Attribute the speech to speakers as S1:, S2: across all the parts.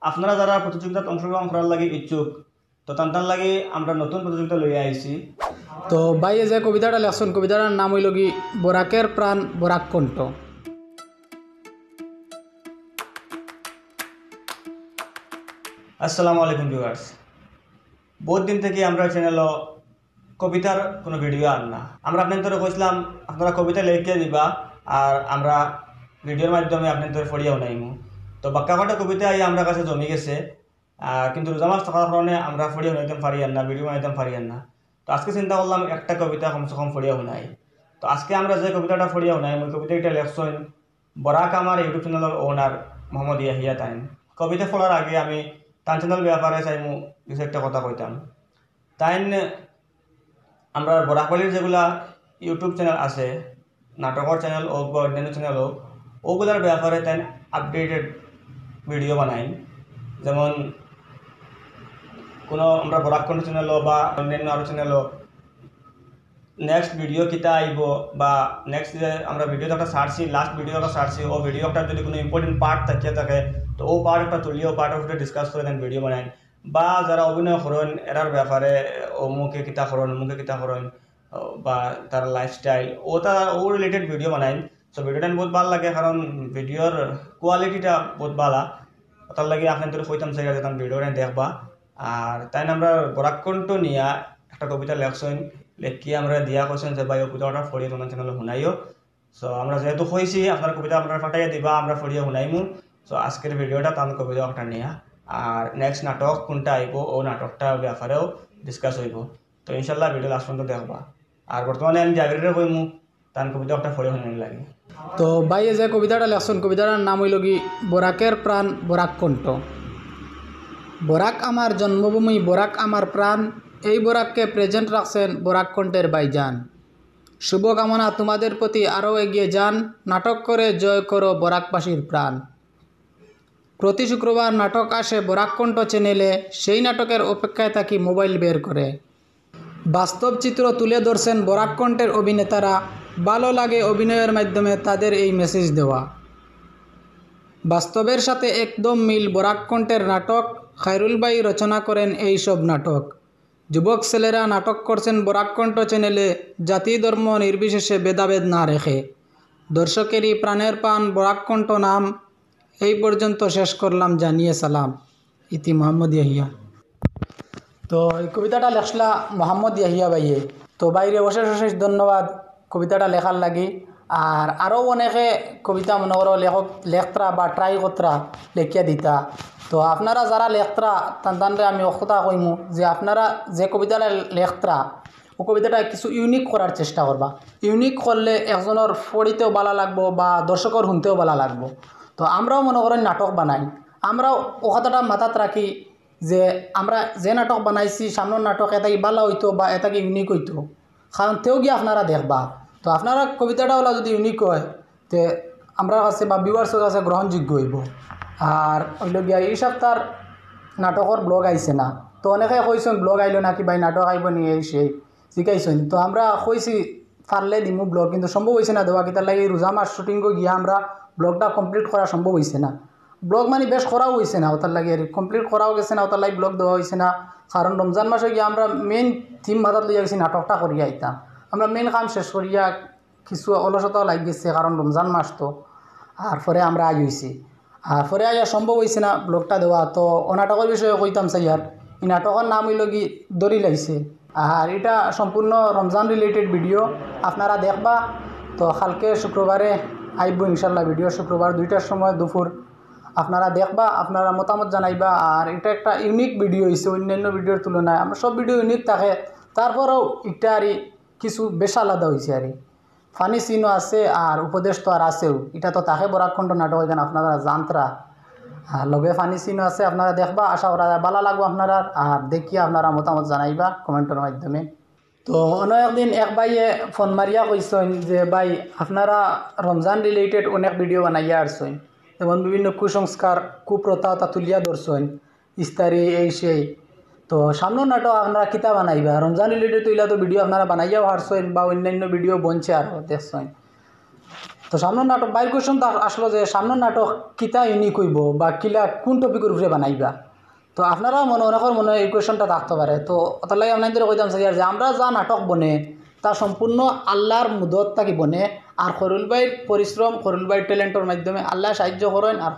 S1: আপনারা যারা প্রতিযোগিতায় অংশগ্রহণ করার লাগে ইচ্ছুক তো তার লাগে আমরা নতুন প্রতিযোগিতা লইয়া আইছি।
S2: তো ভাই যে কবিতাটা লেখছেন কবিতাটার নাম হইল কি বরাকের প্রাণ বরাক কণ্ঠ।
S1: আসসালামু আলাইকুম ভিউয়ার্স। বহুত দিন থেকে আমরা চ্যানেলও কবিতার কোনো ভিডিও আন না। আমরা আপনাদের কইছিলাম আপনারা কবিতা লিখে দিবা আর আমরা ভিডিওর মাধ্যমে আপনাদের পড়িয়াও নাইমু। তো বাক্যাঘাটা কবিতা আই আমরা কাছে জমি গেছে, কিন্তু রোজা মাস থাকার কারণে আমরা ফড়িয়া শুনাইতাম পারি না, ভিডিও বানাইতাম পারি না। তো আজকে চিন্তা করলাম একটা কবিতা কমসে কম ফড়িয়া শুনাই। তো আজকে আমরা যে কবিতাটা ফড়িয়া শুনাই ওই কবিতাটা লেখছেন বরাক আমার ইউটিউব চ্যানেলের ওনার মোহাম্মদ ইয়াহিয়া তাইন। কবিতা পড়ার আগে আমি তার চ্যানেল ব্যাপারে চাইমু কিছু একটা কথা কইতাম। তাইন আমরা বরাকবালির যেগুলা ইউটিউব চ্যানেল আছে, নাটকের চ্যানেল হোক বা অন্যান্য চ্যানেল হোক, ওগুলার ব্যাপারে তাই আপডেটেড ভিডিও বানাই। যেমন কোনো আমরা বরাককণ্ঠ চ্যানেলও বা অন্যান্য আরও চ্যানেলও নেক্সট ভিডিও কিতা আইব বা নেক্সট যে আমরা ভিডিও একটা ছাড়ছি, লাস্ট ভিডিও একটা ছাড়ছি, ও ভিডিওটার যদি কোনো ইম্পর্টেন্ট পার্ট থাকিয়ে থাকে তো ও পার্ট একটা তুলিও পার্টের উপরে ডিসকাস করে দেন ভিডিও বানাই। বা যারা অভিনয় করেন এরার ব্যাপারে অমুকে কিতা করেন অমুকে কিতা করেন বা তার লাইফস্টাইল ও রিলেটেড ভিডিও বানাই। সো ভিডিওটা বহুত ভালো লাগে কারণ ভিডিওর কোয়ালিটিটা বহুত ভালো। তার লাগে আপনাদের কইতাম চাই যে ভিডিওটা দেখবা। আর তাই আমরা বরাককণ্ঠ নিয়া একটা কবিতা লেখছেন, লেখি আমরা দিয়া করছেন যে ভাই কবিতাটা ফড়িয়ে তোমার চ্যানেলে শুনাইও। সো আমরা যেহেতু কইছি আপনার কবিতা আপনারা ফাটাইয়া দিবা, আমরা ফড়িয়ে শুনাইমু। সো আজকের ভিডিওটা তার কবিতা একটা নিয়া আর নেক্সট নাটক কোনটা আইব ও নাটকটা ব্যাপারেও ডিসকাস হইব। তো ইনশাল্লাহ ভিডিও লাস্ট পর্যন্ত দেখবা। আর বর্তমানে আমি জাগিরে কইমু তার কবিতা একটা ফড়িয়ে শুনাই লাগে।
S2: তো ভাই যে কবিতাটা লেখছেন কবিতাটার নাম হইল কি বরাকের প্রাণ বরাক কণ্ঠ। বরাক আমার জন্মভূমি, বরাক আমার প্রাণ, এই বরাককে প্রেজেন্ট রাখছেন বরাক কণ্ঠের ভাইজান। শুভকামনা তোমাদের প্রতি আরও এগিয়ে যান, নাটক করে জয় করো বরাকবাসীর প্রাণ। প্রতি শুক্রবার নাটক আসে বরাক কণ্ঠ চ্যানেলে, সেই নাটকের অপেক্ষায় থাকি মোবাইল বের করে। বাস্তব চিত্র তুলে ধরছেন বরাক কণ্ঠের অভিনেতারা, ভালো লাগে অভিনয়ের মাধ্যমে তাদের এই মেসেজ দেওয়া। বাস্তবের সাথে একদম মিল বরাক কণ্ঠের নাটক, খায়রুল ভাই রচনা করেন এই সব নাটক। যুবক ছেলেরা নাটক করছেন বরাক কণ্ঠ চ্যানেলে, জাতি ধর্ম নির্বিশেষে ভেদাভেদ না রেখে। দর্শকেরই প্রাণের পান বরাক কণ্ঠ নাম, এই পর্যন্ত শেষ করলাম জানিয়ে সালাম। ইতি মোহাম্মদ ইয়াহিয়া। তো এই কবিতাটা লেখলা মোহাম্মদ ইয়াহিয়া ভাইয়ে। তো বাইরে অশেষ অশেষ ধন্যবাদ কবিতাটা লেখার লাগি। আর আরও অনেকে কবিতা মনে করো লেখতরা বা ট্রাই করতরা লেখিয়া দিতা। তো আপনারা যারা লেখতরা তানরে আমি কথা কইমু যে আপনারা যে কবিতাটা লেখতরা ও কবিতাটা কিছু ইউনিক করার চেষ্টা করবা। ইউনিক করলে একজনের পড়িতেও ভালো লাগবো বা দর্শকের শুনতেও ভালো লাগবো। তো আমরাও মনে করেন নাটক বানাই, আমরাও ও কথাটা মাথাত রাখি যে আমরা যে নাটক বানাইছি সামনের নাটক এটাকে ভালো হইতো বা এটাকে ইউনিক হইতো, কারণ তেও গিয়ে আপনারা দেখবা। তো আপনারা কবিতাটা ওলা যদি ইউনিক হয় তে আমরা কাছে বা ভিউয়ার্সের কাছে গ্রহণযোগ্য হইব। আর হইল গিয়া এই সপ্তাহ নাটকের ব্লগ আইছে না, তো অনেকে কইছেন ব্লগ আইলো নাকি ভাই নাটক আইব নিয়ে সেই শিখাইছেন। তো আমরা কইছি পারলে দিমু ব্লগ, কিন্তু সম্ভব হয়েছে না দেওয়া। কিতার লাগে রোজা মাস শুটিংও গিয়া আমরা ব্লগটা কমপ্লিট করা সম্ভব হয়েছে না। ব্লগ মানে বেশ করাও হয়েছে না, ওটার লাগে কমপ্লিট করাও গেছে না, ওটার লাগে ব্লগ দেওয়া হয়েছে না। কারণ রমজান মাসে গিয়ে আমরা মেন থিম মাথাত লইয়া গেছি নাটকটা করিয়া আইতাম। আমরা মেন কাম শেষ করিয়া কিছু অলসতাও লাগ গেছে কারণ রমজান মাস তো। আর পরে আমরা আই হয়েছি, আর পরে আইয়া সম্ভব হয়েছে না ব্লগটা দেওয়া। তো ও নাটকের বিষয়ে কইতাম চাই। আর এই নাটকের নাম হইল কি দড়ি লাগছে। আর এটা সম্পূর্ণ রমজান রিলেটেড ভিডিও, আপনারা দেখবা। তো কালকে শুক্রবারে আইব ইনশাল্লাহ ভিডিও, শুক্রবার 2টার সময় দুপুর আপনারা দেখবা, আপনারা মতামত জানাইবা। আর এটা একটা ইউনিক ভিডিও হয়েছে অন্যান্য ভিডিওর তুলনায়। আমরা সব ভিডিও ইউনিক থাকে, তারপরেও এটা আর কিছু বেশ আলাদা হয়েছে। আর ফানি সিনও আছে আর উপদেশ তো আর আছেও। এটা তো তাকে বরাককণ্ঠ নাটক এখানে আপনারা জানতরা, লগে ফানি সিনও আছে। আপনারা দেখবা, আশা করা যায় ভালো লাগবে আপনারা। আর দেখিয়া আপনারা মতামত জানাইবা কমেন্টের মাধ্যমে। তো অন্য একদিন এক ভাইয়ে ফোন মারিয়া কইছেন যে ভাই আপনারা রমজান রিলেটেড অনেক ভিডিও বানাইয়া আসছেন, যেমন বিভিন্ন কুসংস্কার কুপ্রথা তা তুলিয়া ধরছেন, ইস্তারি এই সেই। তো সামনের নাটক আপনারা কিতা বানাইবা রমজান রিলেটেড তুইলা তো ভিডিও আপনারা বানাইয়াও হারছেন বা অন্যান্য ভিডিও বনছে আরও দেখছেন। তো সামনের নাটক বাইর কোয়েশন আসলো যে সামনের নাটক কিতা ইউনিক হইব বা কিলা কোন টপিকের উপরে বানাইবা। তো আপনারা অনেকের মনে এই কোয়েশনটা থাকতে পারে। তো তার লাগে আপনাদের কইতাম স্যার যে আমরা যা নাটক বনে তা সম্পূর্ণ আল্লাহর মুদত থাকি বনে, আর খরুল ভাইয়ের পরিশ্রম, খরুল ভাইয়ের ট্যালেন্টের মাধ্যমে আল্লাহ সাহায্য করেন, আর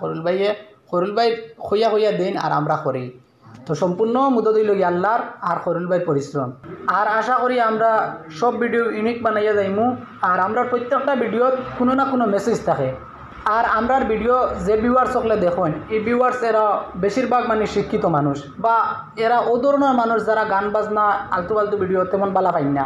S2: খরুল ভাই খইয়া খইয়া দেন আর আমরা করি। তো সম্পূর্ণ মুদত হইল আল্লাহর আর খরুল ভাইয়ের পরিশ্রম। আর আশা করি আমরা সব ভিডিও ইউনিক বানাইয়া যাইমু, আর আমরা প্রত্যেকটা ভিডিওত কোনো না কোনো মেসেজ থাকে। আর আমরার ভিডিও যে ভিউয়ার্স সকলে দেখেন, এই ভিউয়ার্স এরা বেশিরভাগ মানে শিক্ষিত মানুষ, বা এরা ও ধরনের মানুষ যারা গান বাজনা আলতু ফালতু ভিডিও তেমন বালা পাই না।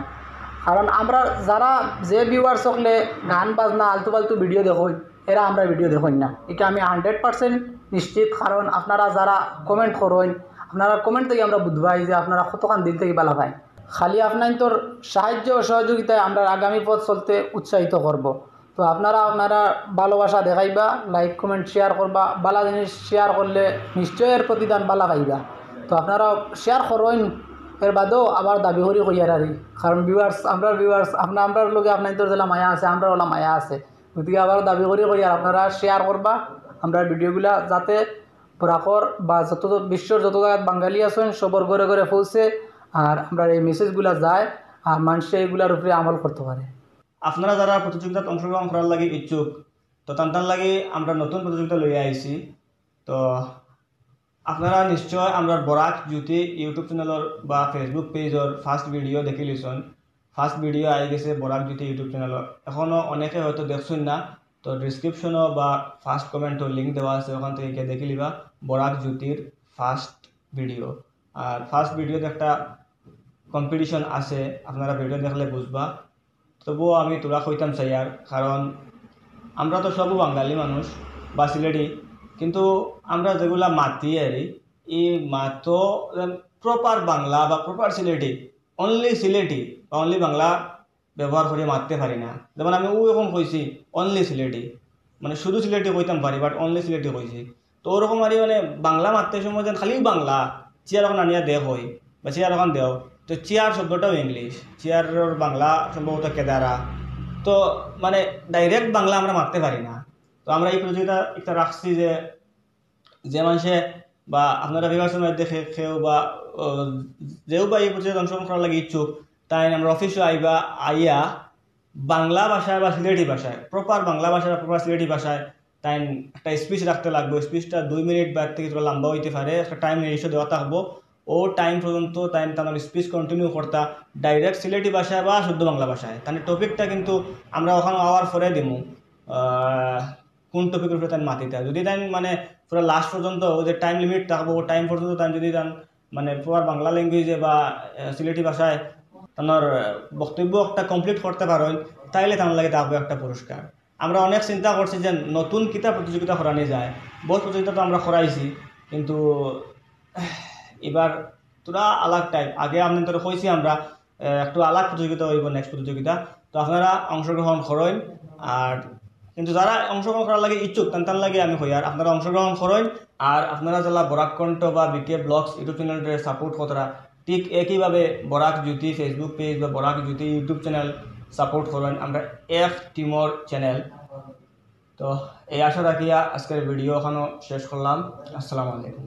S2: কারণ আমরা যারা যে ভিউয়ার্স সকলে গান বাজনা আলতু ফালতু ভিডিও দেখেন, এরা আমরা ভিডিও দেখেন না, এটা আমি 100% নিশ্চিত। কারণ আপনারা যারা কমেন্ট করেন, আপনারা কমেন্ট থেকে আমরা বুঝবাই যে আপনারা কতক্ষণ দিল থেকে বালা পাই। খালি আপনার তোর সাহায্য ও সহযোগিতায় আমরা আগামী পথ চলতে উৎসাহিত করব। তো আপনারা ভালোবাসা দেখাইবা, লাইক কমেন্ট শেয়ার করবা, বালা জিনিস শেয়ার করলে নিশ্চয় এর প্রতিদান বালা পাইবা। তো আপনারা শেয়ার করেন, এর বাদেও আবার দাবি করি কইয়ারি, কারণ ভিউয়ার্স আপনার লগে আপনার তোর জেলা মায়া আছে, আমরা ওলা মায়া আছে, গতিকে আবার দাবি করি কইয়ার আপনারা শেয়ার করবা আমরা ভিডিওগুলা, যাতে বরাকর বা যত বিশ্বর যত জায়গায় বাঙালি আছেন সবর ঘরে ঘরে পৌঁছে, আর আমরা এই মেসেজগুলা যায় আর মানুষ এইগুলার উপরে আমল করতে পারে।
S1: আপনারা যারা প্রতিযোগিতাত অংশগ্রহণ করার লাগে ইচ্ছুক, তো তার লাগে আমরা নতুন প্রতিযোগিতা লইয়া আইছি। তো আপনারা নিশ্চয় আমরা বরাক জ্যোতি ইউটিউব চ্যানেলের বা ফেসবুক পেজর ফার্স্ট ভিডিও দেখি লিছন। ফার্স্ট ভিডিও আই গেছে বরাক জ্যোতি ইউটিউব চ্যানেলের, এখনও অনেকে হয়তো দেখছেন না। তো ডিসক্রিপশনও বা ফার্স্ট কমেন্টও লিঙ্ক দেওয়া আছে, ওখান থেকে গিয়ে দেখে লিবা বরাক জ্যোতির ফার্স্ট ভিডিও। আর ফার্স্ট ভিডিওতে একটা কম্পিটিশন আছে, আপনারা ভিডিও দেখলে বুঝবা। তবুও আমি তোরা কইতাম চাইয়ার, কারণ আমরা তো সবও বাঙালি মানুষ বা সিলেটি, কিন্তু আমরা যেগুলা মাতি এই মাতো প্রপার বাংলা বা প্রপার সিলেটি, অনলি সিলেটি বা অনলি বাংলা ব্যবহার করে মারতে পারি না। যেমন আমি ওরকম কইছি অনলি সিলেটি, মানে শুধু সিলেটি কইতাম পারি, বাট অনলি সিলেটি কইছি। তো ওরকম আর মানে বাংলা মারতে সময় যেন খালি বাংলা চেয়ার ওখান আনিয়া দেহ হয় বা চেয়ার ওখান দেও, তো চেয়ার শব্দটাও ইংলিশ, চেয়ারের বাংলা সম্ভবত কেদারা। তো মানে ডাইরেক্ট বাংলা আমরা মারতে পারি না। তো আমরা এই প্রতিযোগিতা একটা রাখছি যে মানুষে বা আপনারা ভিউয়ার্সের মধ্যে কেউ বা যেও বা এই প্রতিযোগিতা অংশগ্রহণ করার লাগে ইচ্ছুক, তাই আমরা অফিসে আইয়া বাংলা ভাষায় বা সিলেটি ভাষায়, প্রপার বাংলা ভাষায় বা প্রপার সিলেটি ভাষায় তাই একটা স্পিচ রাখতে লাগবে। স্পিচটা 2 মিনিট বা থেকে লম্বা হইতে পারে, একটা টাইম নির্দিষ্ট দেওয়া থাকবো। ও টাইম পর্যন্ত তার স্পিচ কন্টিনিউ করতা ডাইরেক্ট সিলেটি ভাষায় বা শুদ্ধ বাংলা ভাষায়। তাহলে টপিকটা কিন্তু আমরা ওখানে আওয়ার পরে দিমু কোন টপিকের উপরে তাই মাতিতে। যদি তাই মানে পুরো লাস্ট পর্যন্ত ও যে টাইম লিমিট থাকবো, ও টাইম পর্যন্ত তাই যদি তান মানে প্রপার বাংলা ল্যাঙ্গুয়েজে বা সিলেটি ভাষায় তার বক্তব্য একটা কমপ্লিট করতে পারেন, তাইলে তার লাগে থাকবে একটা পুরস্কার। আমরা অনেক চিন্তা করছি যে নতুন কিতা প্রতিযোগিতা করানো যায়। বহুত প্রতিযোগিতা তো আমরা করাইছি, কিন্তু এবার তোরা আলাগ টাইপ আগে আপনাদের কইছি আমরা একটু আলাগ প্রতিযোগিতা হইব নেক্সট প্রতিযোগিতা। তো আপনারা অংশগ্রহণ করেন, আর কিন্তু যারা অংশগ্রহণ করার লাগে ইচ্ছুক তার লাগে আমি কই আর আপনারা অংশগ্রহণ করেন। আর আপনারা যারা বরাক কণ্ঠ বা বিকে ব্লগস ইউটিউব চ্যানেলের সাপোর্ট কতরা ঠিক একইভাবে বরাক জ্যোতি ফেসবুক পেজ বা বরাক জ্যোতি ইউটিউব চ্যানেল সাপোর্ট করেন। আমরা এক টিমর চ্যানেল। তো এই আশা রাখিয়া আজকের ভিডিও এখানে শেষ করলাম। আসসালামু আলাইকুম।